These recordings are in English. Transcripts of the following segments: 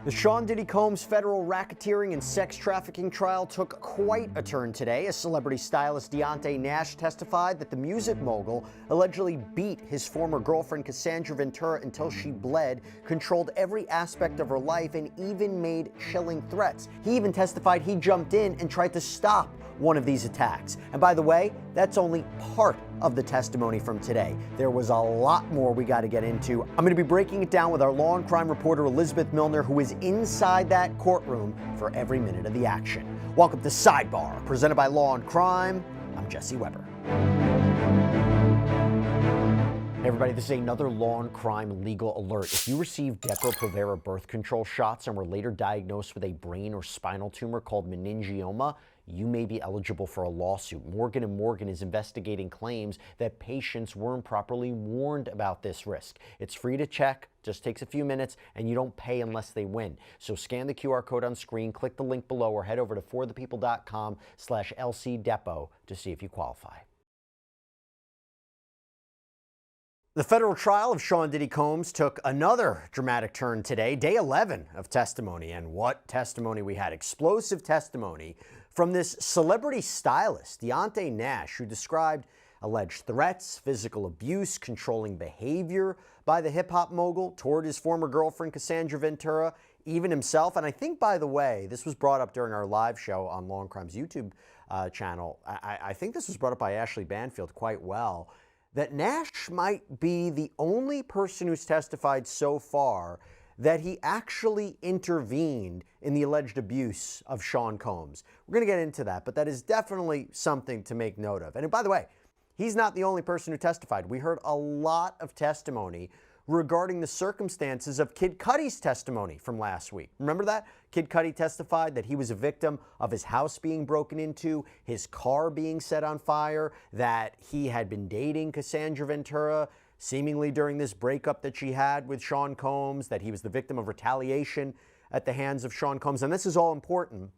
The Sean Diddy Combs federal racketeering and sex trafficking trial took quite a turn today as celebrity stylist Diane Nash testified that the music mogul allegedly beat his former girlfriend Cassandra Ventura until she bled, controlled every aspect of her life, and even made chilling threats. He even testified he jumped in and tried to stop one of these attacks. And by the way, that's only part of the testimony from today. There was a lot more we got to get into. I'm going to be breaking it down with our Law and Crime reporter Elizabeth Millner, who is inside that courtroom for every minute of the action. Welcome to Sidebar, presented by Law and Crime. I'm Jesse Weber. Hey everybody, this is another Law and Crime legal alert. If you received Depo-Provera birth control shots and were later diagnosed with a brain or spinal tumor called meningioma, you may be eligible for a lawsuit. Morgan & Morgan is investigating claims that patients weren't properly warned about this risk. It's free to check, just takes a few minutes, and you don't pay unless they win. So scan the QR code on screen, click the link below, or head over to forthepeople.com/LCDepo to see if you qualify. The federal trial of Sean Diddy Combs took another dramatic turn today, day 11 of testimony. And what testimony we had. Explosive testimony from this celebrity stylist, Diane Nash, who described alleged threats, physical abuse, controlling behavior by the hip-hop mogul toward his former girlfriend, Cassandra Ventura, even himself. And I think, by the way, this was brought up during our live show on Law and Crime's YouTube channel. I think this was brought up by Ashley Banfield quite well, that Nash might be the only person who's testified so far that he actually intervened in the alleged abuse of Sean Combs. We're going to get into that, but that is definitely something to make note of. And by the way, he's not the only person who testified. We heard a lot of testimony regarding the circumstances of Kid Cudi's testimony from last week. Remember that? Kid Cudi testified that he was a victim of his house being broken into, his car being set on fire, that he had been dating Cassandra Ventura, seemingly during this breakup that she had with Sean Combs, that he was the victim of retaliation at the hands of Sean Combs. And this is all important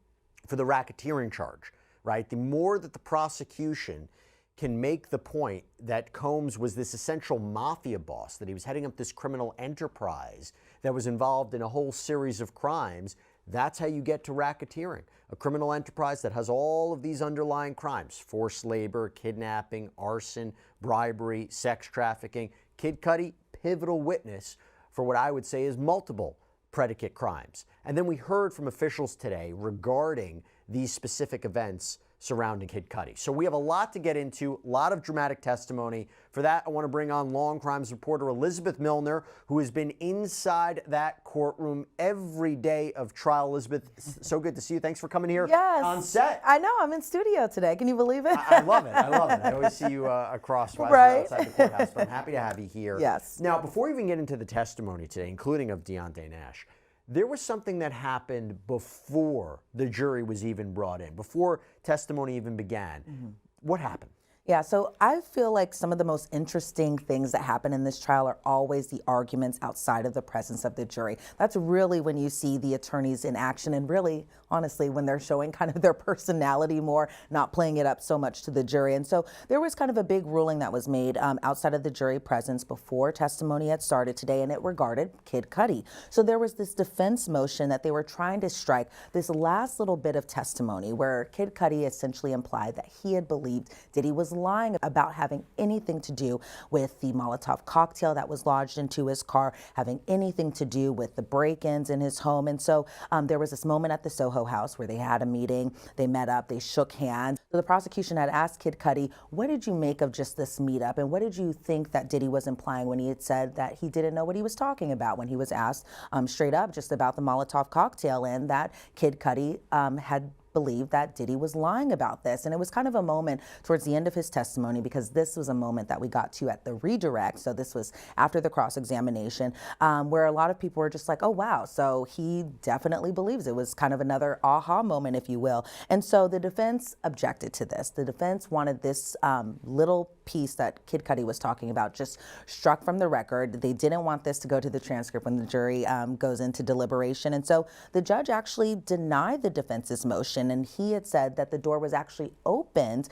for the racketeering charge, right? The more that the prosecution can make the point that Combs was this essential mafia boss, that he was heading up this criminal enterprise that was involved in a whole series of crimes, that's how you get to racketeering. A criminal enterprise that has all of these underlying crimes: forced labor, kidnapping, arson, bribery, sex trafficking. Kid Cudi, pivotal witness for what I would say is multiple predicate crimes. And then we heard from officials today regarding these specific events surrounding Kid Cudi. So we have a lot to get into, a lot of dramatic testimony. For that, I want to bring on Law and Crime's reporter Elizabeth Millner, who has been inside that courtroom every day of trial. Elizabeth, so good to see you. Thanks for coming here on set. I know, I'm in studio today. Can you believe it? I love it. I love it. I always see you across right outside the courthouse, but I'm happy to have you here. Yes. Now, before we even get into the testimony today, including of Diane Nash, there was something that happened before the jury was even brought in, before testimony even began. Mm-hmm. What happened? Yeah, so I feel like some of the most interesting things that happen in this trial are always the arguments outside of the presence of the jury. That's really when you see the attorneys in action, and really, honestly, when they're showing kind of their personality more, not playing it up so much to the jury. And so there was kind of a big ruling that was made outside of the jury presence before testimony had started today, and it regarded Kid Cudi. So there was this defense motion that they were trying to strike this last little bit of testimony where Kid Cudi essentially implied that he had believed Diddy was lying about having anything to do with the Molotov cocktail that was lodged into his car, having anything to do with the break-ins in his home. And so there was this moment at the Soho House where they had a meeting, they met up, they shook hands. So the prosecution had asked Kid Cudi, what did you make of just this meetup? And what did you think that Diddy was implying when he had said that he didn't know what he was talking about when he was asked straight up just about the Molotov cocktail, and that Kid Cudi had believed that Diddy was lying about this. And it was kind of a moment towards the end of his testimony, because this was a moment that we got to at the redirect. So this was after the cross-examination, where a lot of people were just like, oh, wow. So he definitely believes it. Was kind of another aha moment, if you will. And so the defense objected to this. The defense wanted this little piece that Kid Cudi was talking about just struck from the record. They didn't want this to go to the transcript when the jury goes into deliberation. And so the judge actually denied the defense's motion, and he had said that the door was actually opened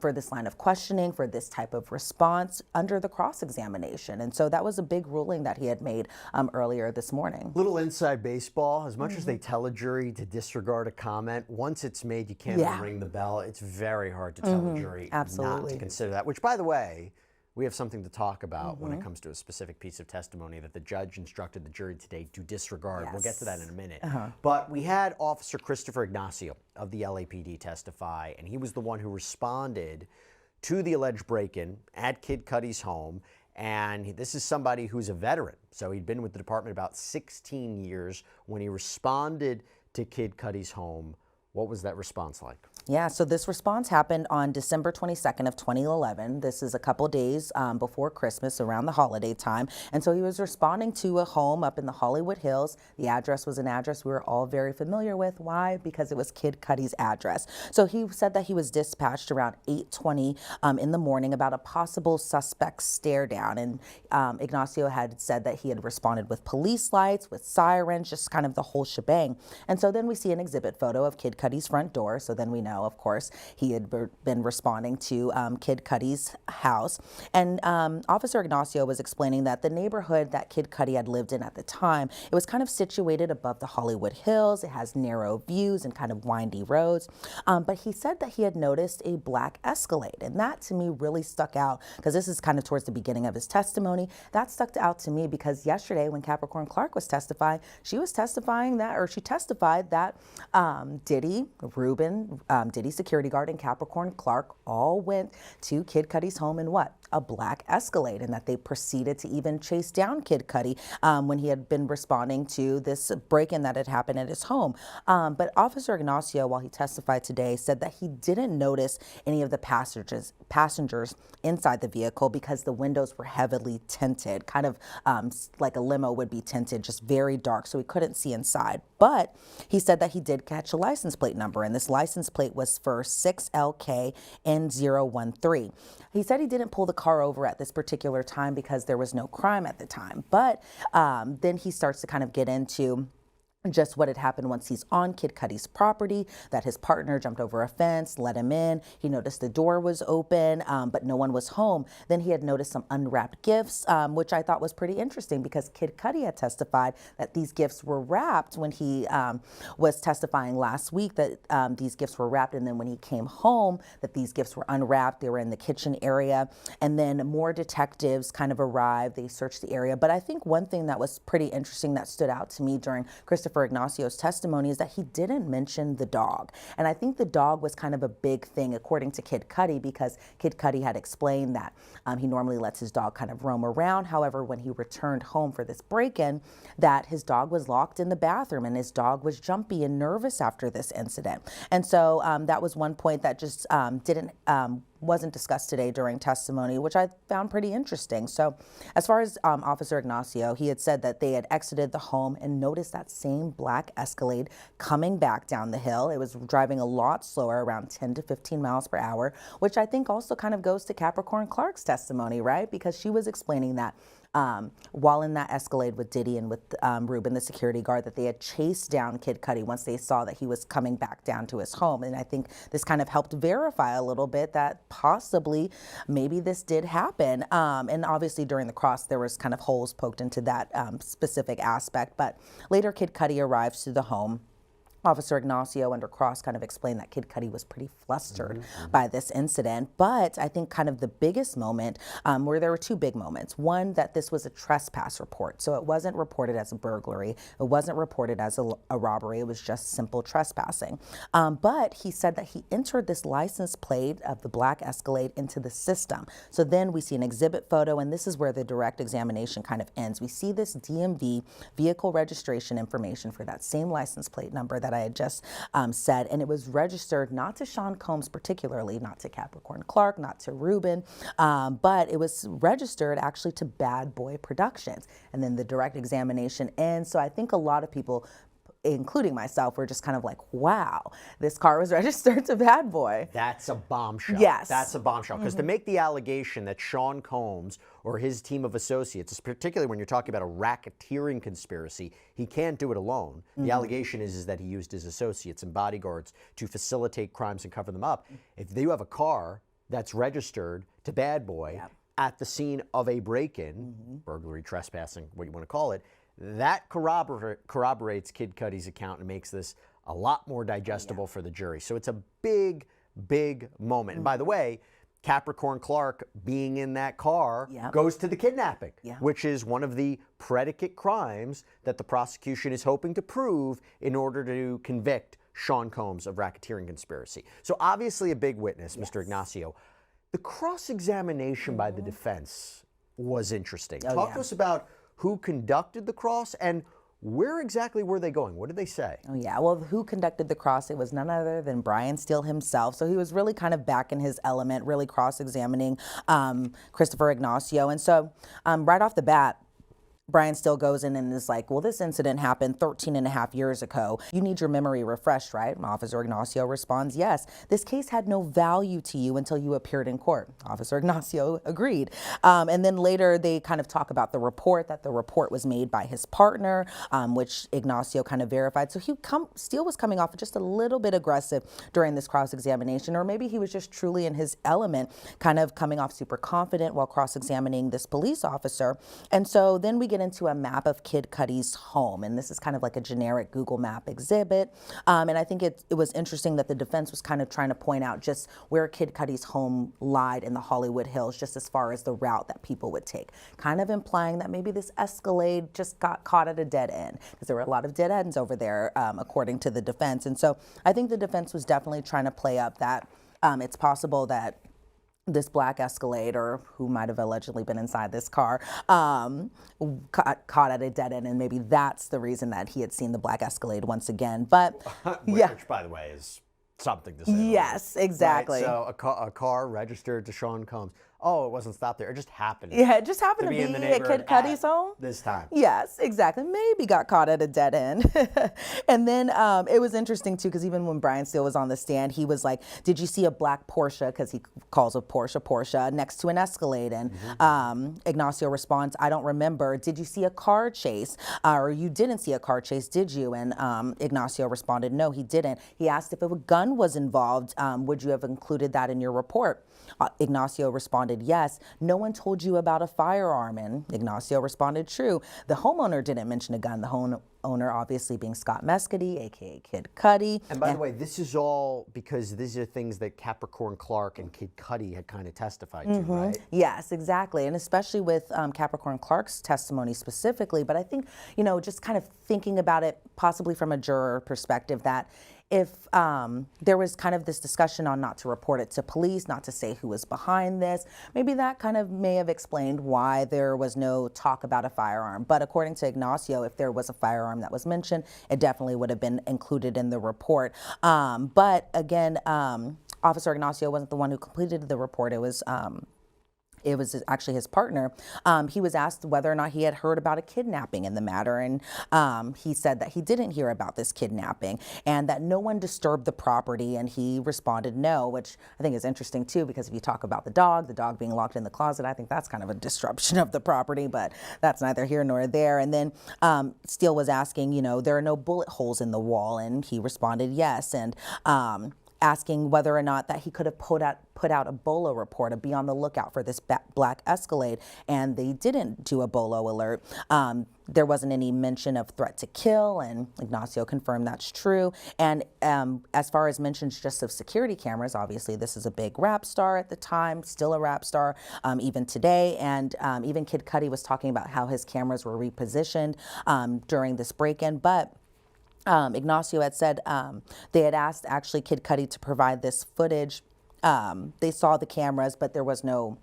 for this line of questioning, for this type of response under the cross-examination. And so that was a big ruling that he had made earlier this morning. Little inside baseball, as much as they tell a jury to disregard a comment, once it's made, you can't even ring the bell. It's very hard to tell a jury not to consider that, which, by the way, we have something to talk about when it comes to a specific piece of testimony that the judge instructed the jury today to disregard. We'll get to that in a minute. But we had Officer Christopher Ignacio of the LAPD testify, and he was the one who responded to the alleged break-in at Kid Cudi's home. And this is somebody who's a veteran. So he'd been with the department about 16 years. When he responded to Kid Cudi's home, what was that response like? Yeah, so this response happened on December 22nd of 2011. This is a couple days before Christmas, around the holiday time. And so he was responding to a home up in the Hollywood Hills. The address was an address we were all very familiar with. Why? Because it was Kid Cudi's address. So he said that he was dispatched around 8:20 in the morning about a possible suspect stare down. And Ignacio had said that he had responded with police lights, with sirens, just kind of the whole shebang. And so then we see an exhibit photo of Kid Cudi's front door. So then we know, of course, he had been responding to Kid Cudi's house. And Officer Ignacio was explaining that the neighborhood that Kid Cudi had lived in at the time, it was kind of situated above the Hollywood Hills. It has narrow views and kind of windy roads. But he said that he had noticed a black Escalade. And that to me really stuck out, because this is kind of towards the beginning of his testimony. That stuck out to me because yesterday when Capricorn Clark was testifying, she testified that Diddy, Ruben, Diddy's security guard, and Capricorn Clark all went to Kid Cudi's home in what? A black Escalade, and that they proceeded to even chase down Kid Cudi when he had been responding to this break-in that had happened at his home. But Officer Ignacio, while he testified today, said that he didn't notice any of the passengers inside the vehicle because the windows were heavily tinted, kind of like a limo would be tinted, just very dark, so he couldn't see inside. But he said that he did catch a license plate number, and this license plate was for 6LKN013. He said he didn't pull the car over at this particular time because there was no crime at the time. But then he starts to kind of get into just what had happened once he's on Kid Cudi's property, that his partner jumped over a fence, let him in. He noticed the door was open, but no one was home. Then he had noticed some unwrapped gifts, which I thought was pretty interesting because Kid Cudi had testified that these gifts were wrapped when he was testifying last week, that these gifts were wrapped. And then when he came home, that these gifts were unwrapped. They were in the kitchen area. And then more detectives kind of arrived. They searched the area. But I think one thing that was pretty interesting that stood out to me during Christopher Ignacio's testimony is that he didn't mention the dog. And I think the dog was kind of a big thing, according to Kid Cudi, because Kid Cudi had explained that he normally lets his dog kind of roam around. However, when he returned home for this break-in, that his dog was locked in the bathroom and his dog was jumpy and nervous after this incident. And so that was one point that just wasn't discussed today during testimony, which I found pretty interesting. So as far as Officer Ignacio, he had said that they had exited the home and noticed that same black Escalade coming back down the hill. It was driving a lot slower, around 10 to 15 miles per hour, which I think also kind of goes to Capricorn Clark's testimony, right? Because she was explaining that while in that Escalade with Diddy and with Ruben, the security guard, that they had chased down Kid Cudi once they saw that he was coming back down to his home. And I think this kind of helped verify a little bit that possibly maybe this did happen. And obviously during the cross, there was kind of holes poked into that specific aspect. But later, Kid Cudi arrives to the home. Officer Ignacio under cross kind of explained that Kid Cudi was pretty flustered by this incident. But I think kind of the biggest moment, where there were two big moments. One, that this was a trespass report. So it wasn't reported as a burglary. It wasn't reported as a robbery. It was just simple trespassing. But he said that he entered this license plate of the black Escalade into the system. So then we see an exhibit photo, and this is where the direct examination kind of ends. We see this DMV vehicle registration information for that same license plate number that I had just said, and it was registered not to Sean Combs particularly, not to Capricorn Clark, not to Ruben, but it was registered actually to Bad Boy Productions. And then the direct examination ends. So I think a lot of people including myself, were just kind of like, wow, this car was registered to Bad Boy. That's a bombshell. Yes. That's a bombshell. Because to make the allegation that Sean Combs or his team of associates, particularly when you're talking about a racketeering conspiracy, he can't do it alone. The allegation is that he used his associates and bodyguards to facilitate crimes and cover them up. If you have a car that's registered to Bad Boy at the scene of a break-in, burglary, trespassing, what you want to call it, that corroborates Kid Cudi's account and makes this a lot more digestible for the jury. So it's a big, big moment. And by the way, Capricorn Clark being in that car goes to the kidnapping, which is one of the predicate crimes that the prosecution is hoping to prove in order to convict Sean Combs of racketeering conspiracy. So obviously a big witness, Mr. Ignacio. The cross-examination by the defense was interesting. Talk to us about who conducted the cross and where exactly were they going? What did they say? Oh, yeah. Well, who conducted the cross? It was none other than Brian Steele himself. So he was really kind of back in his element, really cross-examining Christopher Ignacio. And so right off the bat, Brian Steele goes in and is like, well, this incident happened 13 and a half years ago. You need your memory refreshed, right? Officer Ignacio responds, yes. This case had no value to you until you appeared in court. Officer Ignacio agreed. And then later they kind of talk about the report, that the report was made by his partner, which Ignacio kind of verified. So Steele was coming off just a little bit aggressive during this cross-examination, or maybe he was just truly in his element, kind of coming off super confident while cross-examining this police officer. And so then we get into a map of Kid Cudi's home, and this is kind of like a generic Google map exhibit. And I think it was interesting that the defense was kind of trying to point out just where Kid Cudi's home lied in the Hollywood Hills, just as far as the route that people would take, kind of implying that maybe this Escalade just got caught at a dead end, because there were a lot of dead ends over there, according to the defense. And so I think the defense was definitely trying to play up that it's possible that this black Escalade, or who might have allegedly been inside this car, caught at a dead end, and maybe that's the reason that he had seen the black Escalade once again. But which, by the way, is something to say. Yes, exactly. Right? So a car registered to Sean Combs. Oh, it wasn't stopped there. It just happened. Yeah, it just happened to be in the at Kid Cudi's home. This time. Yes, exactly. Maybe got caught at a dead end. And then it was interesting, too, because even when Brian Steele was on the stand, he was like, did you see a black Porsche, because he calls a Porsche, next to an Escalade? And Ignacio responds, I don't remember. Did you see a car chase? Or you didn't see a car chase, did you? And Ignacio responded, no, he didn't. He asked if a gun was involved. Would you have included that in your report? Ignacio responded, yes. No one told you about a firearm. And Ignacio responded, true. The homeowner didn't mention a gun. The homeowner obviously being Scott Mescudi, a.k.a. Kid Cudi. And by the way, this is all because these are things that Capricorn Clark and Kid Cudi had kind of testified to, right? Yes, exactly. And especially with Capricorn Clark's testimony specifically. But I think, just kind of thinking about it possibly from a juror perspective, that if there was kind of this discussion on not to report it to police, not to say who was behind this, maybe that kind of may have explained why there was no talk about a firearm. But according to Ignacio, if there was a firearm that was mentioned, it definitely would have been included in the report. But again, Officer Ignacio wasn't the one who completed the report. It was actually his partner. He was asked whether or not he had heard about a kidnapping in the matter, and he said that he didn't hear about this kidnapping and that no one disturbed the property, and he responded no, which I think is interesting too, because if you talk about the dog being locked in the closet, I think that's kind of a disruption of the property, but that's neither here nor there. And then Steele was asking, there are no bullet holes in the wall, and he responded yes, and asking whether or not that he could have put out a BOLO report, to be on the lookout for this black Escalade, and they didn't do a BOLO alert. There wasn't any mention of threat to kill, and Ignacio confirmed that's true. And as far as mentions just of security cameras, obviously this is a big rap star at the time, still a rap star even today, and even Kid Cudi was talking about how his cameras were repositioned during this break-in, but Ignacio had said they had asked actually Kid Cudi to provide this footage. They saw the cameras, but there was no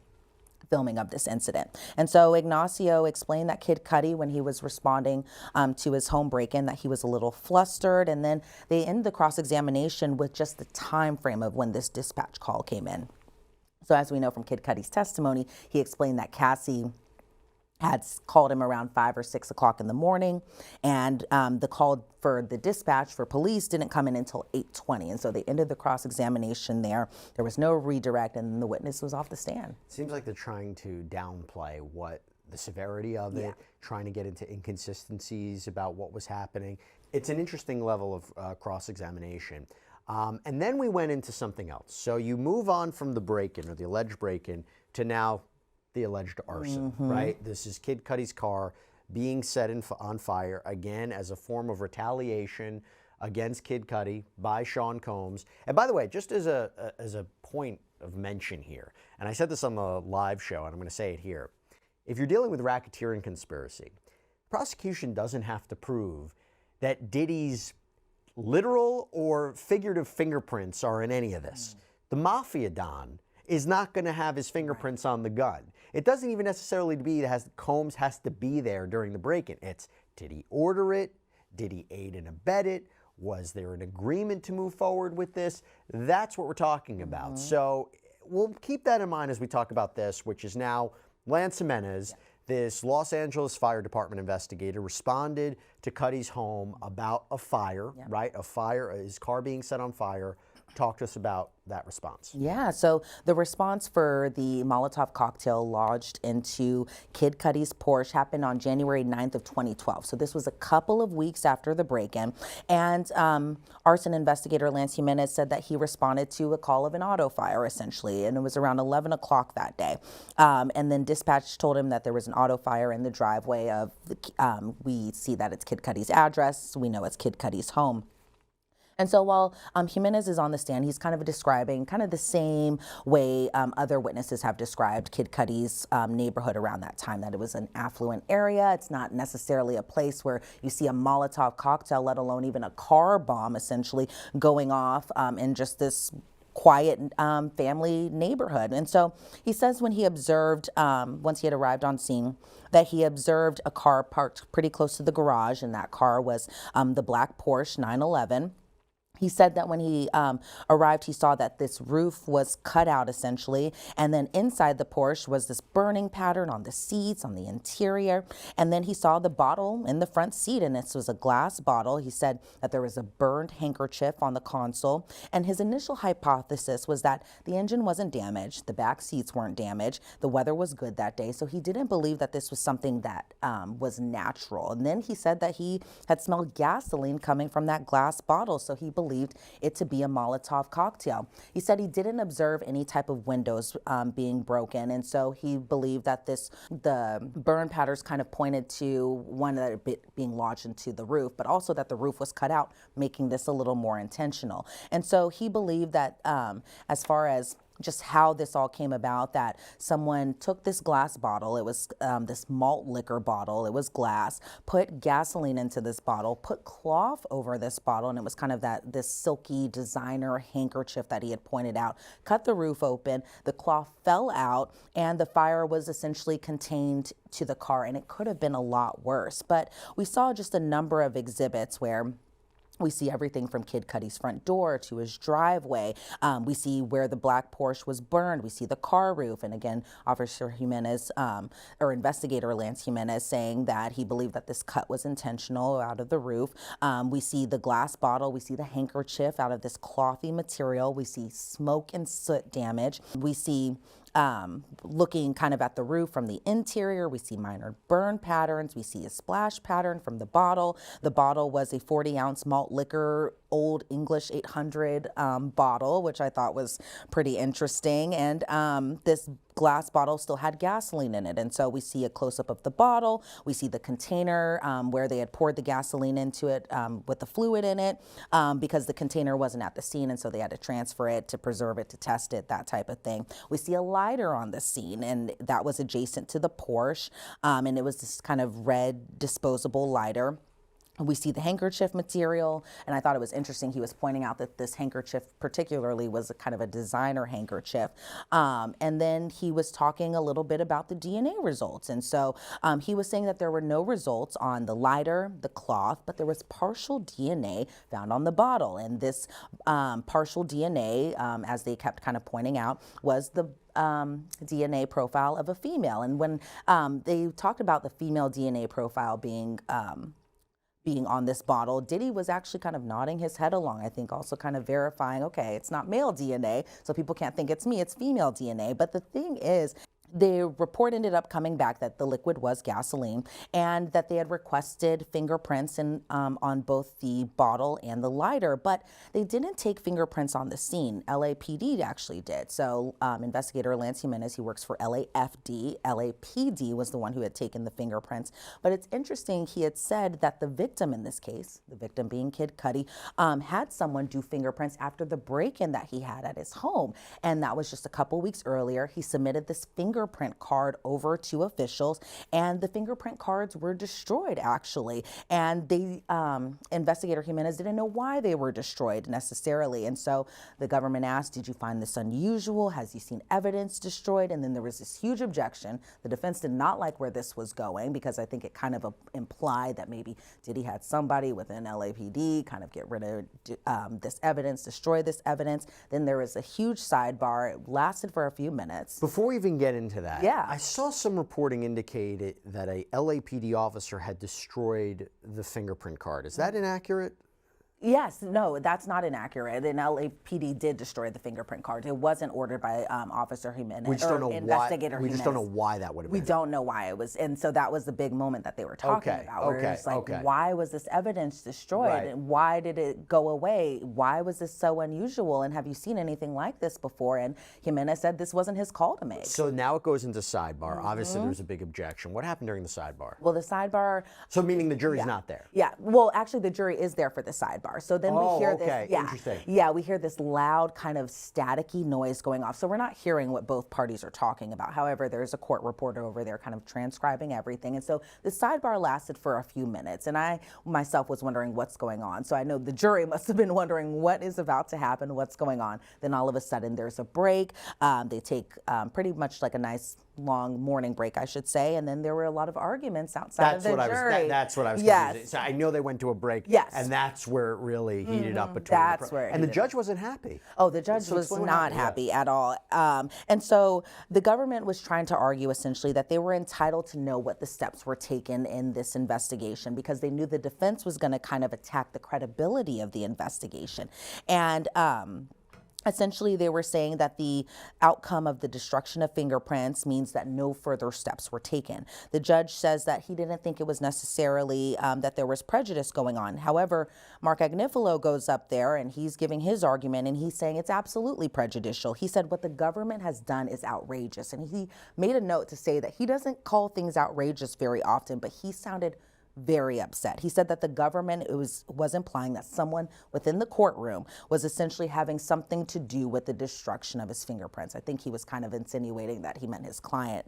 filming of this incident. And so Ignacio explained that Kid Cudi, when he was responding to his home break-in, that he was a little flustered. And then they ended the cross-examination with just the time frame of when this dispatch call came in. So as we know from Kid Cudi's testimony, he explained that Cassie had called him around 5 or 6 o'clock in the morning, and the call for the dispatch for police didn't come in until 8:20, and so they ended the cross-examination there. There was no redirect, and the witness was off the stand. Seems like they're trying to downplay what the severity of it, trying to get into inconsistencies about what was happening. It's an interesting level of cross-examination. And then we went into something else. So you move on from the break-in or the alleged break-in to now the alleged arson, right? This is Kid Cudi's car being set on fire, again, as a form of retaliation against Kid Cudi by Sean Combs. And by the way, just as a point of mention here, and I said this on the live show, and I'm going to say it here, if you're dealing with racketeering conspiracy, prosecution doesn't have to prove that Diddy's literal or figurative fingerprints are in any of this. The Mafia Don is not going to have his fingerprints on the gun. It doesn't even necessarily be that Combs has to be there during the break-in. It's, did he order it? Did he aid and abet it? Was there an agreement to move forward with this? That's what we're talking about. So we'll keep that in mind as we talk about this, which is now Lance Jimenez, this Los Angeles Fire Department investigator, responded to Cudi's home about a fire, right? A fire, his car being set on fire. Talk to us about that response. Yeah, so the response for the Molotov cocktail lodged into Kid Cudi's Porsche happened on January 9th of 2012. So this was a couple of weeks after the break-in. And arson investigator Lance Jimenez said that he responded to a call of an auto fire, essentially, and it was around 11 o'clock that day. And then dispatch told him that there was an auto fire in the driveway of, we see that it's Kid Cudi's address, we know it's Kid Cudi's home. And so while Jimenez is on the stand, he's kind of describing kind of the same way other witnesses have described Kid Cudi's neighborhood around that time, that it was an affluent area. It's not necessarily a place where you see a Molotov cocktail, let alone even a car bomb essentially going off in just this quiet family neighborhood. And so he says when he observed, once he had arrived on scene, that he observed a car parked pretty close to the garage, and that car was the black Porsche 911. He said that when he arrived, he saw that this roof was cut out essentially, and then inside the Porsche was this burning pattern on the seats, on the interior, and then he saw the bottle in the front seat, and this was a glass bottle. He said that there was a burned handkerchief on the console, and his initial hypothesis was that the engine wasn't damaged, the back seats weren't damaged, the weather was good that day, so he didn't believe that this was something that was natural. And then he said that he had smelled gasoline coming from that glass bottle, so he believed it to be a Molotov cocktail. He said he didn't observe any type of windows being broken, and so he believed that the burn patterns kind of pointed to one that being lodged into the roof, but also that the roof was cut out, making this a little more intentional. And so he believed that as far as just how this all came about, that someone took this glass bottle, it was this malt liquor bottle, it was glass, put gasoline into this bottle, put cloth over this bottle, and it was kind of this silky designer handkerchief that he had pointed out, cut the roof open, the cloth fell out, and the fire was essentially contained to the car, and it could have been a lot worse. But we saw just a number of exhibits where we see everything from Kid Cudi's front door to his driveway. We see where the black Porsche was burned. We see the car roof. And again, Officer Jimenez, or investigator Lance Jimenez, saying that he believed that this cut was intentional out of the roof. We see the glass bottle. We see the handkerchief out of this clothy material. We see smoke and soot damage. We see looking kind of at the roof from the interior, we see minor burn patterns. We see a splash pattern from the bottle. The bottle was a 40-ounce malt liquor, Old English 800 bottle, which I thought was pretty interesting. And this glass bottle still had gasoline in it. And so we see a close-up of the bottle. We see the container where they had poured the gasoline into it with the fluid in it because the container wasn't at the scene, and so they had to transfer it to preserve it, to test it, that type of thing. We see a lighter on the scene, and that was adjacent to the Porsche, and it was this kind of red disposable lighter. We see the handkerchief material, and I thought it was interesting. He was pointing out that this handkerchief particularly was a kind of a designer handkerchief. And then he was talking a little bit about the DNA results. And so he was saying that there were no results on the lighter, the cloth, but there was partial DNA found on the bottle. And this partial DNA, as they kept kind of pointing out, was the DNA profile of a female. And when they talked about the female DNA profile being on this bottle, Diddy was actually kind of nodding his head along, I think also kind of verifying, okay, it's not male DNA, so people can't think it's me, it's female DNA. But the thing is, the report ended up coming back that the liquid was gasoline and that they had requested fingerprints on both the bottle and the lighter, but they didn't take fingerprints on the scene. LAPD actually did. So investigator Lance Jimenez, he works for LAFD. LAPD was the one who had taken the fingerprints. But it's interesting, he had said that the victim in this case, the victim being Kid Cudi, had someone do fingerprints after the break-in that he had at his home. And that was just a couple weeks earlier. He submitted this fingerprint card over to officials, and the fingerprint cards were destroyed actually. And the investigator Jimenez didn't know why they were destroyed necessarily. And so the government asked, did you find this unusual? Has he seen evidence destroyed? And then there was this huge objection. The defense did not like where this was going because I think it kind of implied that maybe Diddy had somebody within LAPD kind of get rid of this evidence, destroy this evidence. Then there was a huge sidebar. It lasted for a few minutes. Before we even get into that, Yeah. I saw some reporting indicated that a LAPD officer had destroyed the fingerprint card. Is that inaccurate? Yes, no, that's not inaccurate. And LAPD did destroy the fingerprint card. It wasn't ordered by Officer Jimenez. We just don't know Investigator why. We Jimenez. just don't know why that would have been. We don't know why it was, and so that was the big moment that they were talking about. Where it's like, why was this evidence destroyed, Right. and why did it go away? Why was this so unusual? And have you seen anything like this before? And Jimenez said this wasn't his call to make. So now it goes into sidebar. Obviously, there's a big objection. What happened during the sidebar? Well, the sidebar. So meaning the jury's not there. Yeah. Well, actually, the jury is there for the sidebar. So then we hear this. Yeah. Interesting. Yeah, we hear this loud kind of staticky noise going off. So we're not hearing what both parties are talking about. However, there's a court reporter over there kind of transcribing everything. And so the sidebar lasted for a few minutes. And I myself was wondering what's going on. So I know the jury must have been wondering what is about to happen, what's going on. Then all of a sudden there's a break. They take pretty much like a nice long morning break, I should say, and then there were a lot of arguments outside of the jury. That's what I was Yes. confused. So I know they went to a break, Yes. and that's where it really heated up between That's where it and the heated judge wasn't happy. Oh, the judge was not happy at all. And so the government was trying to argue essentially that they were entitled to know what the steps were taken in this investigation because they knew the defense was going to kind of attack the credibility of the investigation. And essentially, they were saying that the outcome of the destruction of fingerprints means that no further steps were taken. The judge says that he didn't think it was necessarily that there was prejudice going on. However, Mark Agnifilo goes up there and he's giving his argument and he's saying it's absolutely prejudicial. He said what the government has done is outrageous. And he made a note to say that he doesn't call things outrageous very often, but he sounded very upset. He said that the government was implying that someone within the courtroom was essentially having something to do with the destruction of his fingerprints. I think he was kind of insinuating that he meant his client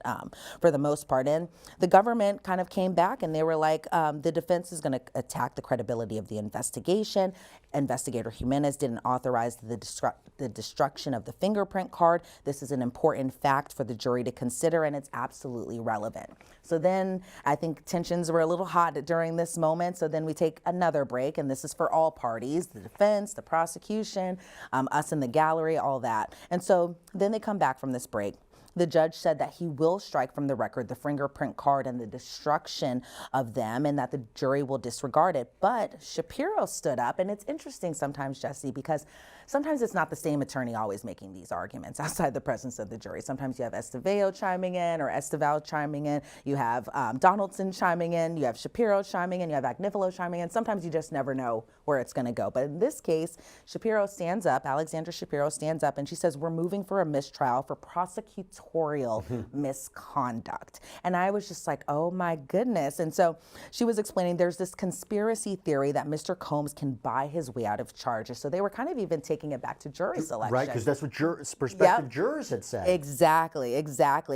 for the most part. And the government kind of came back and they were like, the defense is going to attack the credibility of the investigation. Investigator Jimenez didn't authorize the destruction of the fingerprint card. This is an important fact for the jury to consider, and it's absolutely relevant. So then I think tensions were a little hot during this moment. So then we take another break, and this is for all parties, the defense, the prosecution, us in the gallery, all that. And so then they come back from this break. The judge said that he will strike from the record the fingerprint card and the destruction of them and that the jury will disregard it. But Shapiro stood up, and it's interesting sometimes, Jesse, because sometimes it's not the same attorney always making these arguments outside the presence of the jury. Sometimes you have Estevao chiming in or Estevao chiming in. You have Donaldson chiming in. You have Shapiro chiming in. You have Agnifilo chiming in. Sometimes you just never know where it's going to go. But in this case, Shapiro stands up, Alexandra Shapiro stands up, and she says, we're moving for a mistrial for prosecutorial prosecutorial misconduct. And I was just like, oh my goodness. And so she was explaining there's this conspiracy theory that Mr. Combs can buy his way out of charges. So they were kind of even taking it back to jury selection. Right, because that's what prospective jurors had said. Exactly.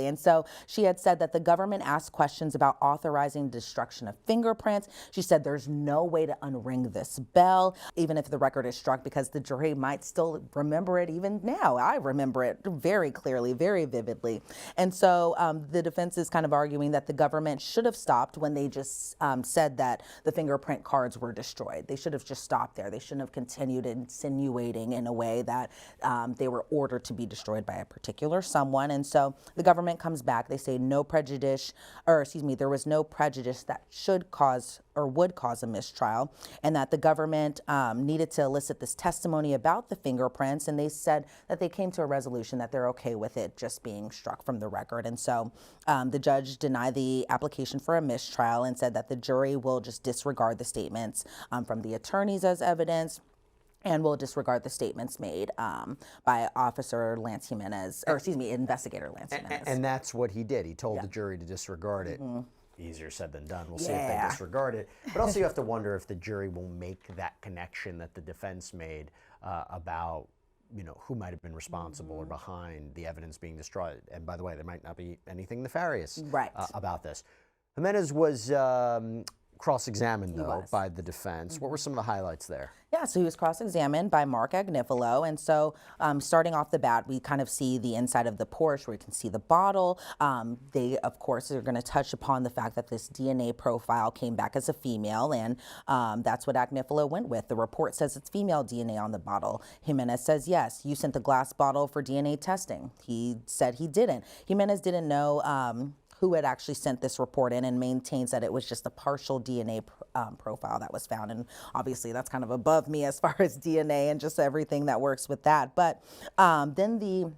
And so she had said that the government asked questions about authorizing destruction of fingerprints. She said there's no way to unring this bell, even if the record is struck, because the jury might still remember it even now. I remember it very clearly, very vividly. And so the defense is kind of arguing that the government should have stopped when they just said that the fingerprint cards were destroyed. They should have just stopped there. They shouldn't have continued insinuating in a way that they were ordered to be destroyed by a particular someone. And so the government comes back. They say there was no prejudice that should cause or would cause a mistrial, and that the government needed to elicit this testimony about the fingerprints, and they said that they came to a resolution that they're okay with it just being struck from the record. And so the judge denied the application for a mistrial and said that the jury will just disregard the statements from the attorneys as evidence, and will disregard the statements made by Investigator Lance Jimenez. And that's what he did. He told the jury to disregard it. Easier said than done. We'll see if they disregard it. But also you have to wonder if the jury will make that connection that the defense made about who might have been responsible or behind the evidence being destroyed. And by the way, there might not be anything nefarious about this. Jimenez was cross-examined, though, by the defense. What were some of the highlights there? Yeah, so he was cross-examined by Mark Agnifilo, and so starting off the bat, we kind of see the inside of the Porsche where you can see the bottle. They, of course, are going to touch upon the fact that this DNA profile came back as a female, and that's what Agnifilo went with. The report says it's female DNA on the bottle. Jimenez says, yes, you sent the glass bottle for DNA testing. He said he didn't. Jimenez didn't know who had actually sent this report in, and maintains that it was just a partial DNA profile that was found. And obviously that's kind of above me as far as DNA and just everything that works with that. But then the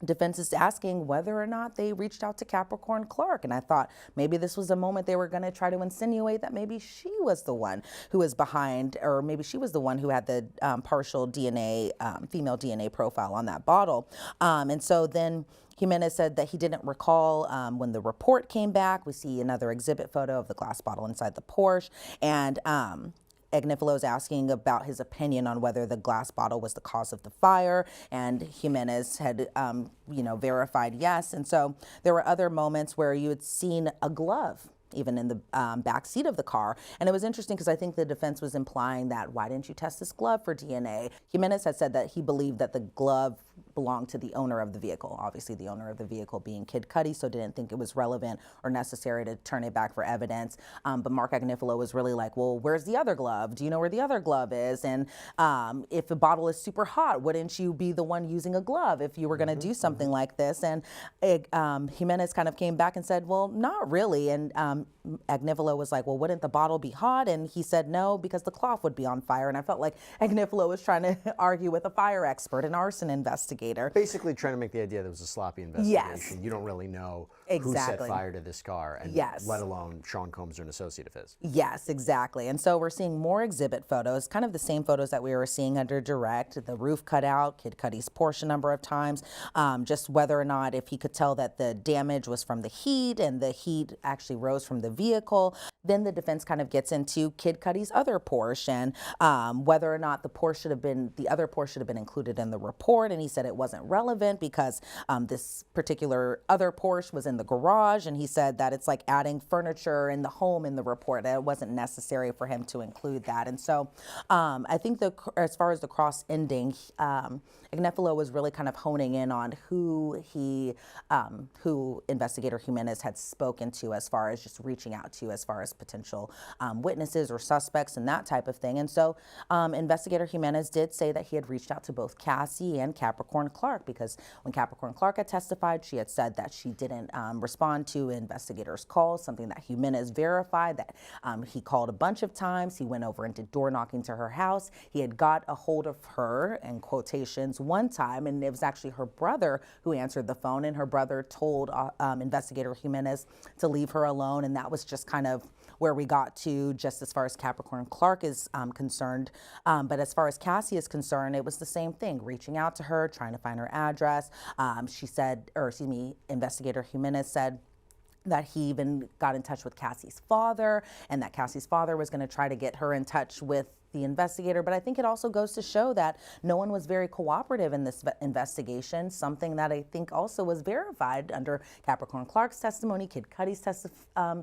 defense is asking whether or not they reached out to Capricorn Clark. And I thought maybe this was a moment they were going to try to insinuate that maybe she was the one who was behind, or maybe she was the one who had the partial DNA, female DNA profile on that bottle. And so then Jimenez said that he didn't recall when the report came back. We see another exhibit photo of the glass bottle inside the Porsche. And Agnifilo is asking about his opinion on whether the glass bottle was the cause of the fire, and Jimenez had, verified yes. And so there were other moments where you had seen a glove even in the back seat of the car. And it was interesting because I think the defense was implying that, why didn't you test this glove for DNA? Jimenez had said that he believed that the glove belonged to the owner of the vehicle, obviously the owner of the vehicle being Kid Cudi, so didn't think it was relevant or necessary to turn it back for evidence. But Mark Agnifilo was really like, well, where's the other glove? Do you know where the other glove is? And if the bottle is super hot, wouldn't you be the one using a glove if you were going to do something like this? And Jimenez kind of came back and said, well, not really. And Agnifilo was like, well, wouldn't the bottle be hot? And he said no, because the cloth would be on fire. And I felt like Agnifilo was trying to argue with a fire expert, an arson investigator. Basically trying to make the idea that it was a sloppy investigation. Yes. You don't really know exactly who set fire to this car, and let alone Sean Combs or an associate of his. Yes, exactly. And so we're seeing more exhibit photos, kind of the same photos that we were seeing under direct, the roof cut out, Kid Cudi's Porsche a number of times, just whether or not if he could tell that the damage was from the heat and the heat actually rose from the vehicle. Then the defense kind of gets into Kid Cudi's other Porsche and whether or not the other Porsche should have been included in the report. And he said it wasn't relevant because this particular other Porsche was in the garage, and he said that it's like adding furniture in the home in the report, that it wasn't necessary for him to include that. And so I think as far as the cross ending, Agnifilo was really kind of honing in on who Investigator Jimenez had spoken to as far as just reaching out to as far as potential witnesses or suspects and that type of thing. And so Investigator Jimenez did say that he had reached out to both Cassie and Capricorn Clark, because when Capricorn Clark had testified, she had said that she didn't respond to investigators' calls, something that Jimenez verified, that he called a bunch of times. He went over and did door knocking to her house. He had got a hold of her, in quotations, one time, and it was actually her brother who answered the phone, and her brother told Investigator Jimenez to leave her alone, and that was just kind of where we got to just as far as Capricorn Clark is concerned. But as far as Cassie is concerned, it was the same thing, reaching out to her, trying to find her address. She said, or excuse me, Investigator Jimenez said that he even got in touch with Cassie's father, and that Cassie's father was going to try to get her in touch with the investigator. But I think it also goes to show that no one was very cooperative in this investigation, something that I think also was verified under Capricorn Clark's testimony, Kid Cudi's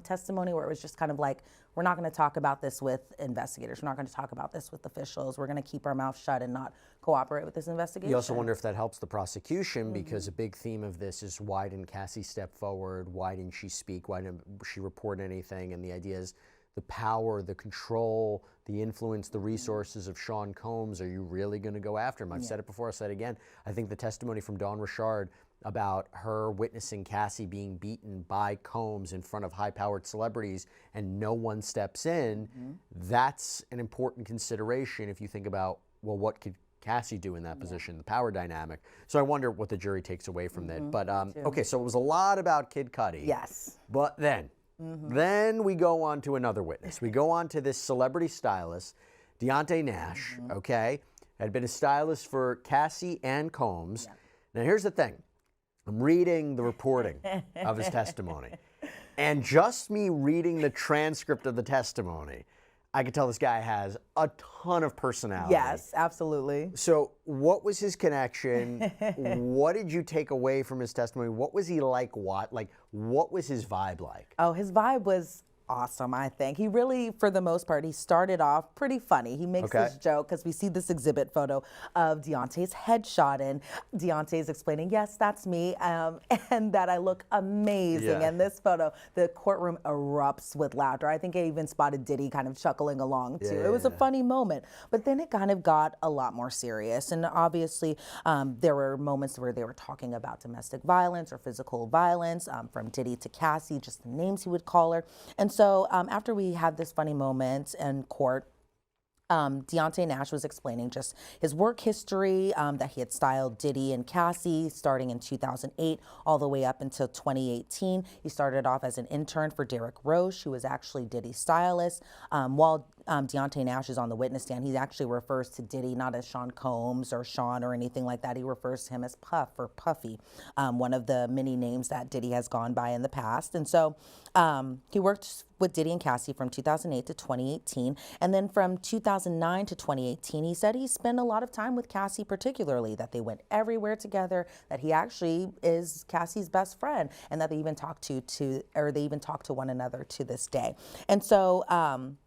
testimony, where it was just kind of like, we're not going to talk about this with investigators. We're not going to talk about this with officials. We're going to keep our mouth shut and not cooperate with this investigation. You also wonder if that helps the prosecution, because a big theme of this is, why didn't Cassie step forward? Why didn't she speak? Why didn't she report anything? And the idea is the power, the control, the influence, the resources of Sean Combs. Are you really going to go after him? I've said it before, I'll say it again. I think the testimony from Dawn Richard about her witnessing Cassie being beaten by Combs in front of high-powered celebrities and no one steps in, that's an important consideration if you think about, well, what could Cassie do in that position, the power dynamic. So I wonder what the jury takes away from that. But okay, so it was a lot about Kid Cudi. Yes. But then we go on to another witness. We go on to this celebrity stylist, Deontay Nash, okay, had been a stylist for Cassie and Combs. Now here's the thing. I'm reading the reporting of his testimony. And just me reading the transcript of the testimony, I could tell this guy has a ton of personality. Yes, absolutely. So what was his connection? What did you take away from his testimony? What was he like? What was his vibe like? Oh, his vibe was awesome, I think. He really, for the most part, he started off pretty funny. He makes this joke because we see this exhibit photo of Deontay's headshot, and Deontay's explaining, yes, that's me, and that I look amazing. And this photo, the courtroom erupts with laughter. I think I even spotted Diddy kind of chuckling along too. It was a funny moment, but then it kind of got a lot more serious. And obviously, there were moments where they were talking about domestic violence or physical violence, from Diddy to Cassie, just the names he would call her. And so after we had this funny moment in court, Deontay Nash was explaining just his work history, that he had styled Diddy and Cassie starting in 2008 all the way up until 2018. He started off as an intern for Derek Roche, who was actually Diddy's stylist. While Deontay Nash is on the witness stand, he actually refers to Diddy not as Sean Combs or Sean or anything like that. He refers to him as Puff or Puffy, one of the many names that Diddy has gone by in the past. And so he worked with Diddy and Cassie from 2008 to 2018. And then from 2009 to 2018, he said he spent a lot of time with Cassie particularly, that they went everywhere together, that he actually is Cassie's best friend, and that they even talk to one another to this day. And so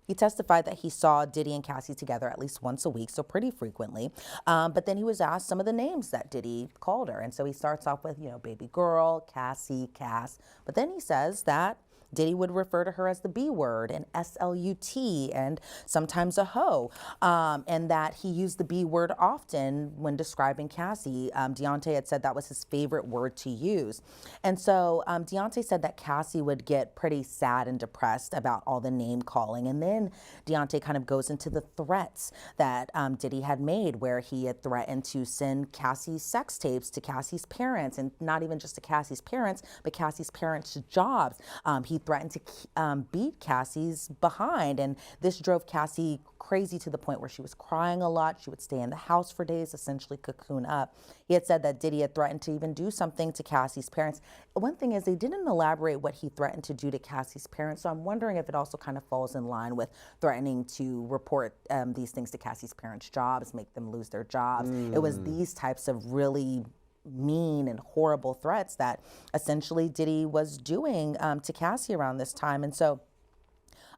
he testified that he saw Diddy and Cassie together at least once a week, so pretty frequently. But then he was asked some of the names that Diddy called her. And so he starts off with, baby girl, Cassie, Cass. But then he says that Diddy would refer to her as the B word and SLUT and sometimes a hoe, and that he used the B word often when describing Cassie. Deontay had said that was his favorite word to use. And so Deontay said that Cassie would get pretty sad and depressed about all the name calling. And then Deontay kind of goes into the threats that Diddy had made, where he had threatened to send Cassie's sex tapes to Cassie's parents, and not even just to Cassie's parents, but Cassie's parents' jobs. He threatened to beat Cassie's behind, and this drove Cassie crazy to the point where she was crying a lot. She would stay in the house for days, essentially cocoon up. He had said that Diddy had threatened to even do something to Cassie's parents. One thing is, they didn't elaborate what he threatened to do to Cassie's parents, so I'm wondering if it also kind of falls in line with threatening to report these things to Cassie's parents' jobs, make them lose their jobs. It was these types of really mean and horrible threats that essentially Diddy was doing to Cassie around this time. And so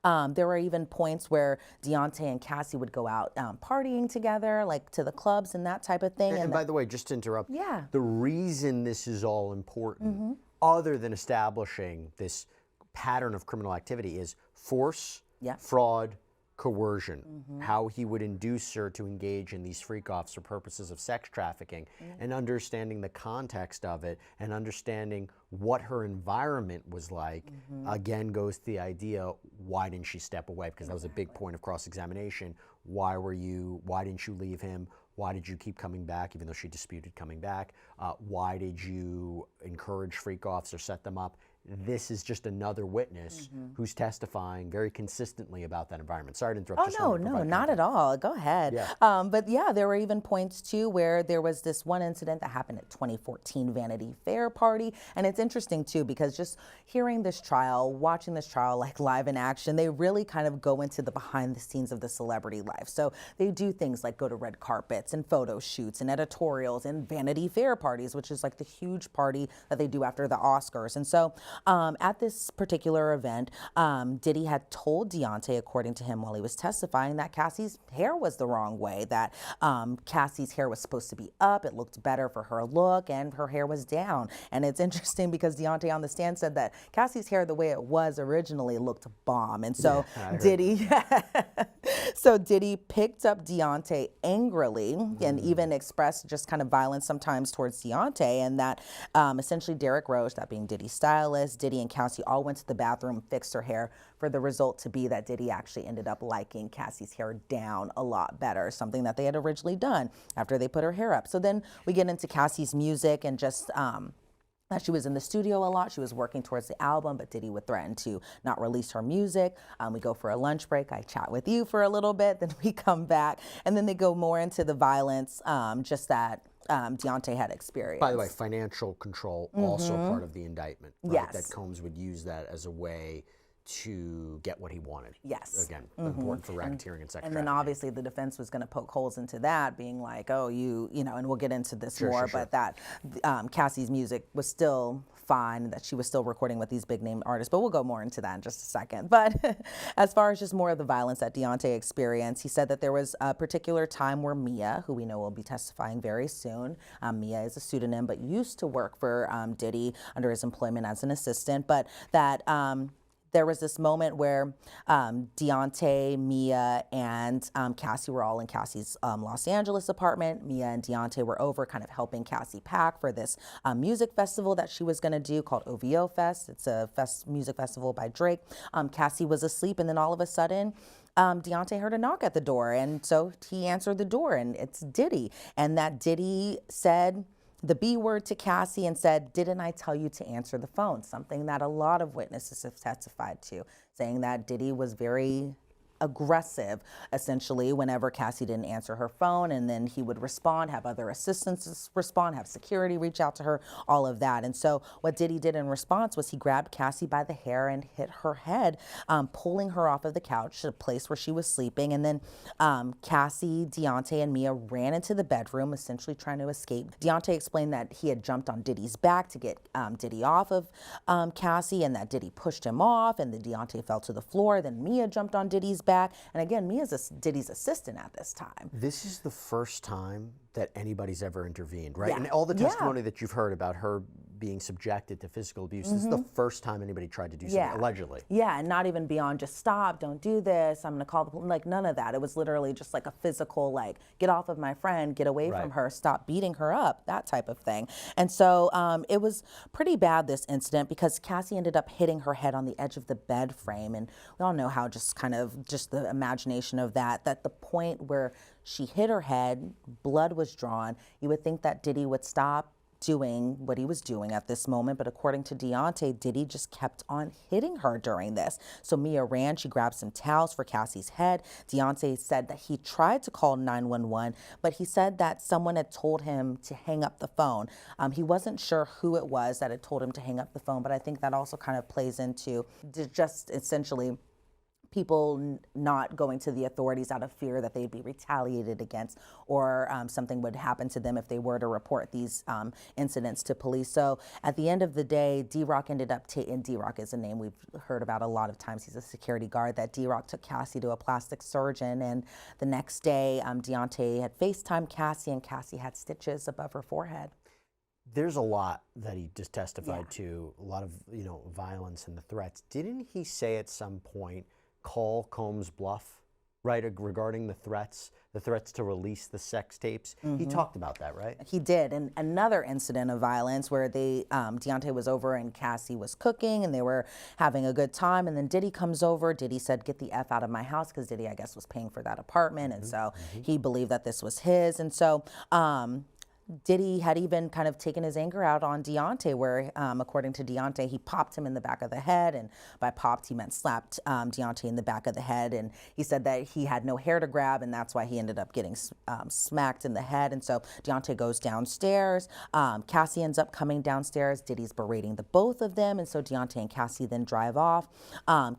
there were even points where Deontay and Cassie would go out partying together, like to the clubs and that type of thing. And by the way, just to interrupt, the reason this is all important, other than establishing this pattern of criminal activity, is force, fraud, coercion, how he would induce her to engage in these freak-offs for purposes of sex trafficking, and understanding the context of it and understanding what her environment was like, again goes to the idea, why didn't she step away? Because that was a big point of cross-examination. Why didn't you leave him? Why did you keep coming back, even though she disputed coming back? Why did you encourage freak-offs or set them up? this is just another witness who's testifying very consistently about that environment. Sorry to interrupt. Oh, Just no, wanted to no, provide not at context. all. Go ahead. Yeah. But yeah, there were even points too where there was this one incident that happened at 2014 Vanity Fair party. And it's interesting too, because just hearing this trial, watching this trial like live in action, they really kind of go into the behind the scenes of the celebrity life. So they do things like go to red carpets and photo shoots and editorials and Vanity Fair parties, which is like the huge party that they do after the Oscars. And so at this particular event, Diddy had told Deontay, according to him while he was testifying, that Cassie's hair was the wrong way, that Cassie's hair was supposed to be up, it looked better for her look, and her hair was down. And it's interesting because Deontay on the stand said that Cassie's hair, the way it was originally, looked bomb. And so Diddy, so Diddy picked up Deontay angrily and even expressed just kind of violence sometimes towards Deontay, and that essentially Derek Roche, that being Diddy's stylist, Diddy and Cassie all went to the bathroom, fixed her hair, for the result to be that Diddy actually ended up liking Cassie's hair down a lot better, something that they had originally done after they put her hair up. So then we get into Cassie's music and just that she was in the studio a lot. She was working towards the album, but Diddy would threaten to not release her music. We go for a lunch break. I chat with you for a little bit, then we come back, and then they go more into the violence, just that Deontay had experienced. By the way, financial control also part of the indictment. Right? Yes. That Combs would use that as a way to get what he wanted. Yes. Again, important for racketeering and sex And then trafficking. obviously the defense was going to poke holes into that, being like, oh, you know, and we'll get into this more, but that Cassie's music was still fine, that she was still recording with these big name artists, but we'll go more into that in just a second. But as far as just more of the violence that Deontay experienced, he said that there was a particular time where Mia, who we know will be testifying very soon, Mia is a pseudonym, but used to work for Diddy under his employment as an assistant, but that there was this moment where Deontay, Mia, and Cassie were all in Cassie's Los Angeles apartment. Mia and Deontay were over kind of helping Cassie pack for this music festival that she was going to do called OVO Fest. It's a music festival by Drake. Cassie was asleep, and then all of a sudden, Deontay heard a knock at the door, and so he answered the door, and it's Diddy. And that Diddy said the B word to Cassie and said, "Didn't I tell you to answer the phone?" Something that a lot of witnesses have testified to, saying that Diddy was very aggressive, essentially, whenever Cassie didn't answer her phone, and then he would respond, have other assistants respond, have security reach out to her, all of that. And so what Diddy did in response was he grabbed Cassie by the hair and hit her head, pulling her off of the couch to a place where she was sleeping. And then Cassie, Deontay, and Mia ran into the bedroom, essentially trying to escape. Deontay explained that he had jumped on Diddy's back to get Diddy off of Cassie, and that Diddy pushed him off, and then Deontay fell to the floor. Then Mia jumped on Diddy's back. And again, Mia's Diddy's assistant at this time. This is the first time that anybody's ever intervened, right? Yeah. And all the testimony that you've heard about her being subjected to physical abuse, this is the first time anybody tried to do something, allegedly. Yeah, and not even beyond just stop, don't do this, I'm gonna call the police, like none of that. It was literally just like a physical, like, get off of my friend, get away from her, stop beating her up, that type of thing. And so it was pretty bad, this incident, because Cassie ended up hitting her head on the edge of the bed frame. And we all know how just kind of just the imagination of that the point where she hit her head, blood was drawn, you would think that Diddy would stop doing what he was doing at this moment, but according to Deontay, Diddy just kept on hitting her during this. So Mia ran, she grabbed some towels for Cassie's head. Deontay said that he tried to call 911, but he said that someone had told him to hang up the phone. He wasn't sure who it was that had told him to hang up the phone, but I think that also kind of plays into just essentially people not going to the authorities out of fear that they'd be retaliated against, or something would happen to them if they were to report these incidents to police. So at the end of the day, D-Rock ended up taking, D-Rock is a name we've heard about a lot of times, he's a security guard, that D-Rock took Cassie to a plastic surgeon, and the next day Deontay had FaceTimed Cassie, and Cassie had stitches above her forehead. There's a lot that he just testified to, a lot of, violence and the threats. Didn't he say at some point, call Combs' bluff, right, regarding the threats to release the sex tapes? He talked about that, right? He did. And another incident of violence where Deontay was over and Cassie was cooking and they were having a good time, and then Diddy comes over. Diddy said, "Get the F out of my house," because Diddy, I guess, was paying for that apartment, and so he believed that this was his. And so Diddy had even kind of taken his anger out on Deontay, where, according to Deontay, he popped him in the back of the head, and by popped he meant slapped Deontay in the back of the head, and he said that he had no hair to grab, and that's why he ended up getting smacked in the head. And so Deontay goes downstairs. Cassie ends up coming downstairs. Diddy's berating the both of them, and so Deontay and Cassie then drive off.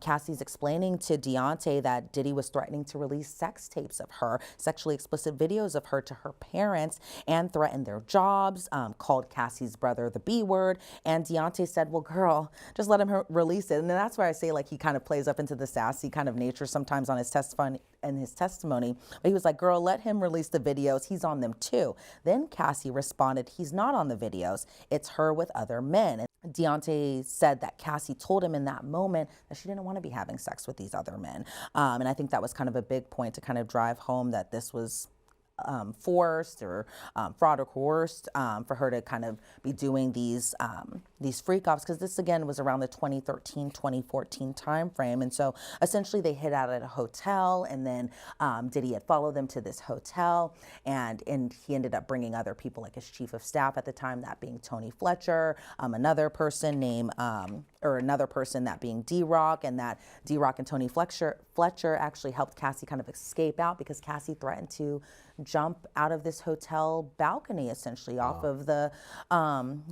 Cassie's explaining to Deontay that Diddy was threatening to release sex tapes of her, sexually explicit videos of her, to her parents, and threatened their jobs, called Cassie's brother the B word, and Deontay said, well, girl, just let him release it. And that's where I say, like, he kind of plays up into the sassy kind of nature sometimes on his testimony. But he was like, girl, let him release the videos. He's on them too. Then Cassie responded, he's not on the videos. It's her with other men. And Deontay said that Cassie told him in that moment that she didn't want to be having sex with these other men. And I think that was kind of a big point to kind of drive home that this was forced or fraud or coerced for her to kind of be doing these freak offs, because this again was around the 2013-2014 time frame. And so essentially they hid out at a hotel, and then Diddy had followed them to this hotel, and he ended up bringing other people, like his chief of staff at the time, that being Tony Fletcher, another person that being D-Rock, and that D-Rock and Tony Fletcher actually helped Cassie kind of escape out, because Cassie threatened to jump out of this hotel balcony, essentially off of the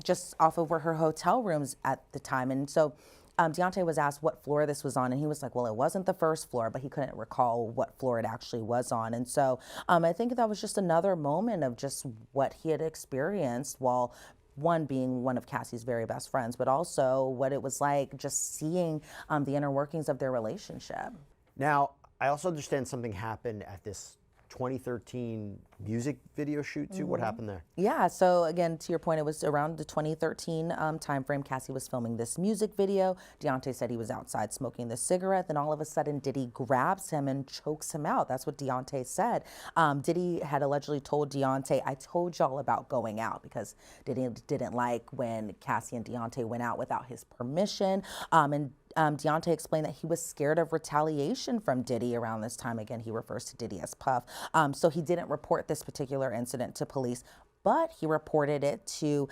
just off of where her hotel rooms at the time. And so Deontay was asked what floor this was on, and he was like, well, it wasn't the first floor, but he couldn't recall what floor it actually was on. And so I think that was just another moment of just what he had experienced while one being one of Cassie's very best friends, but also what it was like just seeing the inner workings of their relationship. Now, I also understand something happened at this 2013 music video shoot too. What happened there? Yeah, so again, to your point, it was around the 2013 timeframe. Cassie was filming this music video. Deontay said he was outside smoking the cigarette. Then all of a sudden, Diddy grabs him and chokes him out. That's what Deontay said. Diddy had allegedly told Deontay, I told y'all about going out, because Diddy didn't like when Cassie and Deontay went out without his permission. Deontay explained that he was scared of retaliation from Diddy around this time. Again, he refers to Diddy as Puff. So he didn't report this particular incident to police, but he reported it to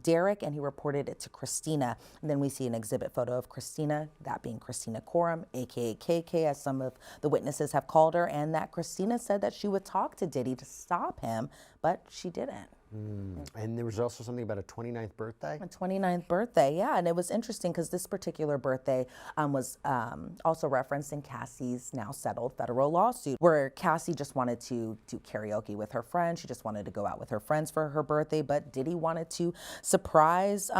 Derek, and he reported it to Christina. And then we see an exhibit photo of Christina, that being Christina Coram, aka KK, as some of the witnesses have called her, and that Christina said that she would talk to Diddy to stop him, but she didn't. And there was also something about a 29th birthday? A 29th birthday, yeah. And it was interesting because this particular birthday was also referenced in Cassie's now settled federal lawsuit, where Cassie just wanted to do karaoke with her friends. She just wanted to go out with her friends for her birthday, but Diddy wanted to surprise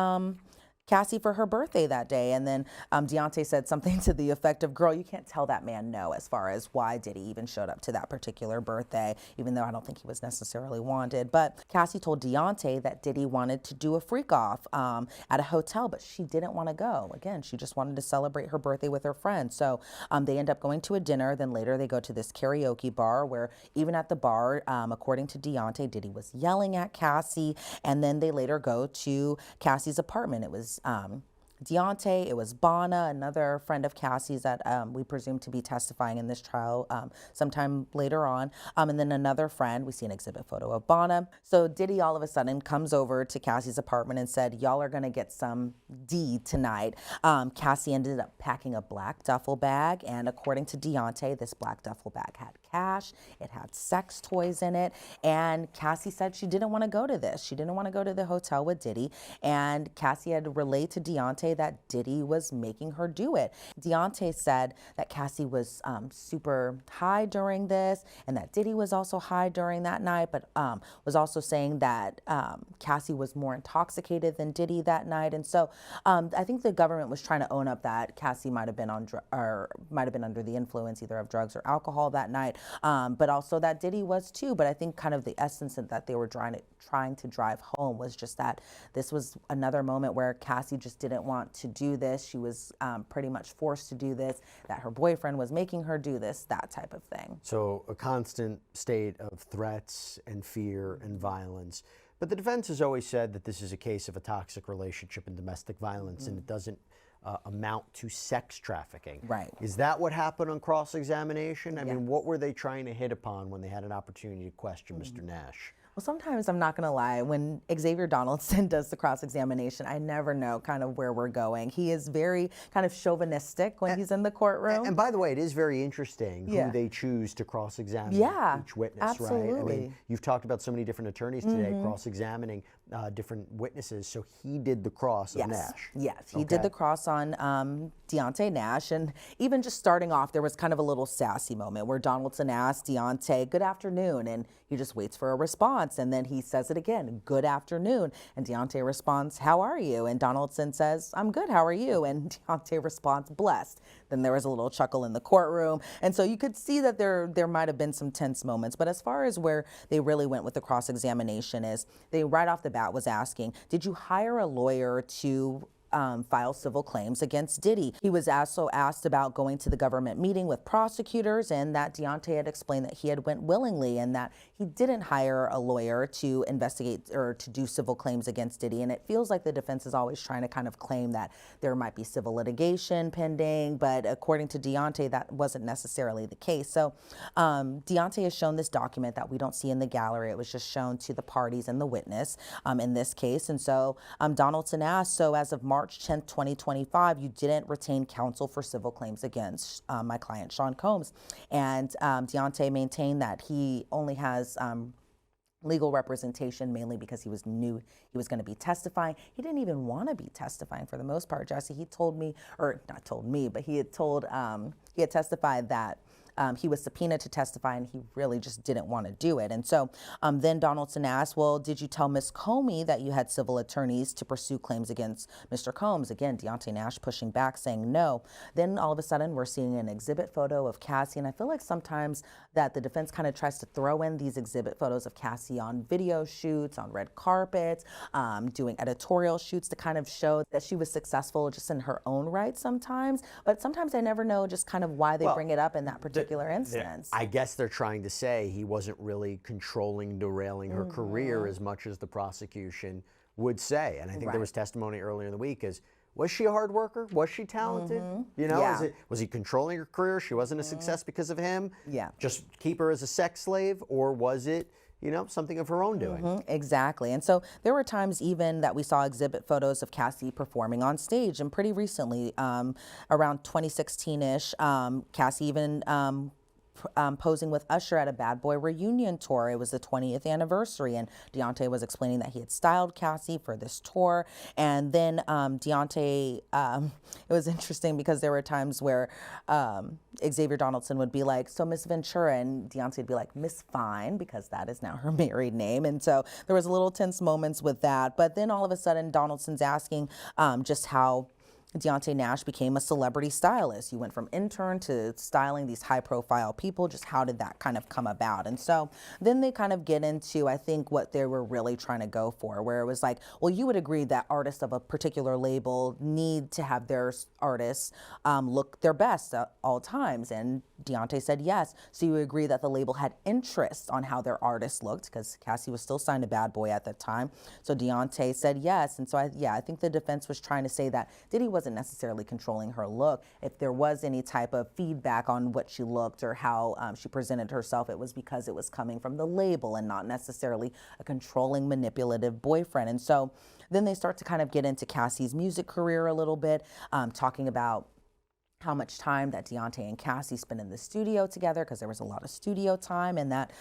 Cassie for her birthday that day. And then Deontay said something to the effect of, girl, you can't tell that man no, as far as why Diddy even showed up to that particular birthday, even though I don't think he was necessarily wanted. But Cassie told Deontay that Diddy wanted to do a freak off at a hotel, but she didn't want to go. Again, she just wanted to celebrate her birthday with her friends. So they end up going to a dinner. Then later they go to this karaoke bar, where even at the bar, according to Deontay, Diddy was yelling at Cassie. And then they later go to Cassie's apartment. It was Deontay, it was Bonna, another friend of Cassie's that we presume to be testifying in this trial sometime later on, and then another friend. We see an exhibit photo of Bonna. So Diddy all of a sudden comes over to Cassie's apartment and said, y'all are gonna get some D tonight. Cassie ended up packing a black duffel bag, and according to Deontay, this black duffel bag had cash, it had sex toys in it, and Cassie said she didn't want to go to this. She didn't want to go to the hotel with Diddy, and Cassie had relayed to Deontay that Diddy was making her do it. Deontay said that Cassie was super high during this, and that Diddy was also high during that night, but was also saying that Cassie was more intoxicated than Diddy that night. And so I think the government was trying to own up that Cassie might have been under the influence either of drugs or alcohol that night, but also that Diddy was too. But I think kind of the essence that they were trying to drive home was just that this was another moment where Cassie just didn't want to do this. She was pretty much forced to do this, that her boyfriend was making her do this, that type of thing. So a constant state of threats and fear and violence. But the defense has always said that this is a case of a toxic relationship and domestic violence, and it doesn't amount to sex trafficking. Right. Is that what happened on cross-examination? I mean, what were they trying to hit upon when they had an opportunity to question Mr. Nash? Well, sometimes I'm not going to lie, when Xavier Donaldson does the cross-examination, I never know kind of where we're going. He is very kind of chauvinistic when he's in the courtroom. And by the way, it is very interesting Yeah. who they choose to cross-examine Yeah, each witness, right? I absolutely. mean, you've talked about so many different attorneys today cross-examining different witnesses. So he did the cross of Nash. Yes, he did the cross on Deontay Nash. And even just starting off, there was kind of a little sassy moment where Donaldson asked Deontay, "Good afternoon," and he just waits for a response. And then he says it again, "Good afternoon." And Deontay responds, "How are you?" And Donaldson says, "I'm good, how are you?" And Deontay responds, "Blessed." Then there was a little chuckle in the courtroom. And so you could see that there might have been some tense moments. But as far as where they really went with the cross-examination is, they right off the bat was asking, "Did you hire a lawyer to file civil claims against Diddy?" He was also asked about going to the government meeting with prosecutors, and that Deontay had explained that he had went willingly and that he didn't hire a lawyer to investigate or to do civil claims against Diddy. And it feels like the defense is always trying to kind of claim that there might be civil litigation pending, but according to Deontay, that wasn't necessarily the case. So Deontay has shown this document that we don't see in the gallery. It was just shown to the parties and the witness in this case. And so Donaldson asked, "So as of March 10th, 2025, you didn't retain counsel for civil claims against my client, Sean Combs." And Deontay maintained that he only has legal representation mainly because he knew he was going to be testifying. He didn't even want to be testifying for the most part, Jesse. He told me, or not told me, but he had testified that he was subpoenaed to testify and he really just didn't want to do it. And so then Donaldson asked, "Well, did you tell Ms. Comey that you had civil attorneys to pursue claims against Mr. Combs?" Again, Deontay Nash pushing back, saying no. Then all of a sudden we're seeing an exhibit photo of Cassie. And I feel like sometimes that the defense kind of tries to throw in these exhibit photos of Cassie on video shoots, on red carpets, doing editorial shoots to kind of show that she was successful just in her own right sometimes. But sometimes I never know just kind of why they bring it up in that particular instance. I guess they're trying to say he wasn't really controlling, derailing her career as much as the prosecution would say. And I think there was testimony earlier in the week as, was she a hard worker? Was she talented? You know, was he controlling her career? She wasn't a success because of him? Yeah. Just keep her as a sex slave? Or was it, you know, something of her own doing? Exactly. And so there were times even that we saw exhibit photos of Cassie performing on stage. And pretty recently, around 2016-ish, Cassie even posing with Usher at a Bad Boy reunion tour. It was the 20th anniversary, and Deontay was explaining that he had styled Cassie for this tour. And then Deontay, it was interesting because there were times where Xavier Donaldson would be like, "So Miss Ventura," and Deontay would be like, "Miss Fine," because that is now her married name. And so there was a little tense moments with that. But then all of a sudden, Donaldson's asking just how Deontay Nash became a celebrity stylist. You went from intern to styling these high-profile people. Just how did that kind of come about? And so then they kind of get into, I think, what they were really trying to go for, where it was like, well, you would agree that artists of a particular label need to have their artists look their best at all times. And Deontay said yes. So you agree that the label had interest on how their artists looked, because Cassie was still signed to Bad Boy at that time. So Deontay said yes. And so I think the defense was trying to say that Diddy wasn't necessarily controlling her look. If there was any type of feedback on what she looked or how she presented herself, it was because it was coming from the label and not necessarily a controlling, manipulative boyfriend. And so then they start to kind of get into Cassie's music career a little bit, talking about how much time that Deontay and Cassie spent in the studio together, because there was a lot of studio time, and that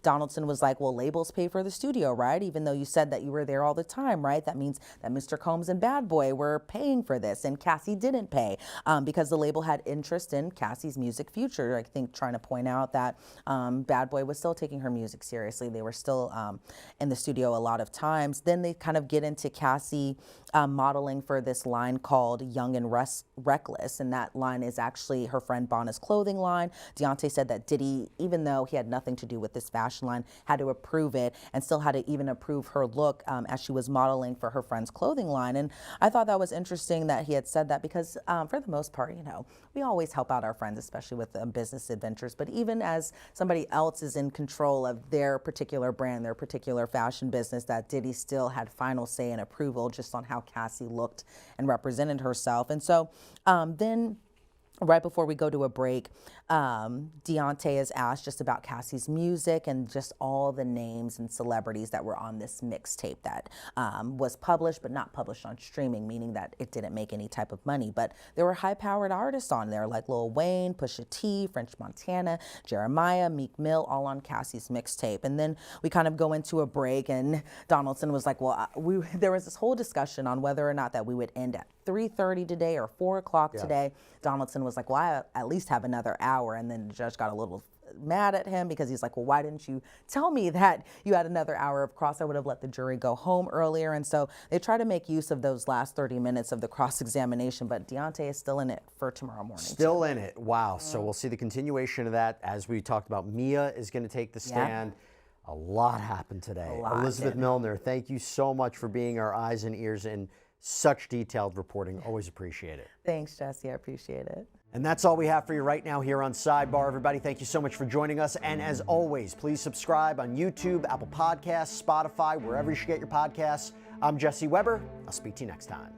Donaldson was like, well, labels pay for the studio, right? Even though you said that you were there all the time, right? That means that Mr. Combs and Bad Boy were paying for this, and Cassie didn't pay because the label had interest in Cassie's music future. I think trying to point out that Bad Boy was still taking her music seriously. They were still in the studio a lot of times. Then they kind of get into Cassie modeling for this line called Young and Reckless. And that line is actually her friend Bonna's clothing line. Deontay said that Diddy, even though he had nothing to do with this fashion line, had to approve it and still had to even approve her look as she was modeling for her friend's clothing line. And I thought that was interesting that he had said that, because for the most part, you know, we always help out our friends, especially with business adventures. But even as somebody else is in control of their particular brand, their particular fashion business, that Diddy still had final say and approval just on how Cassie looked and represented herself. And so then right before we go to a break, Deontay is asked just about Cassie's music and just all the names and celebrities that were on this mixtape that was published but not published on streaming, meaning that it didn't make any type of money. But there were high-powered artists on there like Lil Wayne, Pusha T, French Montana, Jeremiah, Meek Mill, all on Cassie's mixtape. And then we kind of go into a break, and Donaldson was like, well, there was this whole discussion on whether or not that we would end at 3:30 today or 4 o'clock today. Donaldson was like, well, I at least have another hour. And then the judge got a little mad at him because he's like, well, why didn't you tell me that you had another hour of cross? I would have let the jury go home earlier. And so they try to make use of those last 30 minutes of the cross-examination, but Deontay is still in it for tomorrow morning. Still in it. Wow. So we'll see the continuation of that. As we talked about, Mia is going to take the stand. A lot happened today. Elizabeth Millner, thank you so much for being our eyes and ears in such detailed reporting. Always appreciate it. Thanks, Jesse. I appreciate it. And that's all we have for you right now here on Sidebar. Everybody, thank you so much for joining us. And as always, please subscribe on YouTube, Apple Podcasts, Spotify, wherever you should get your podcasts. I'm Jesse Weber. I'll speak to you next time.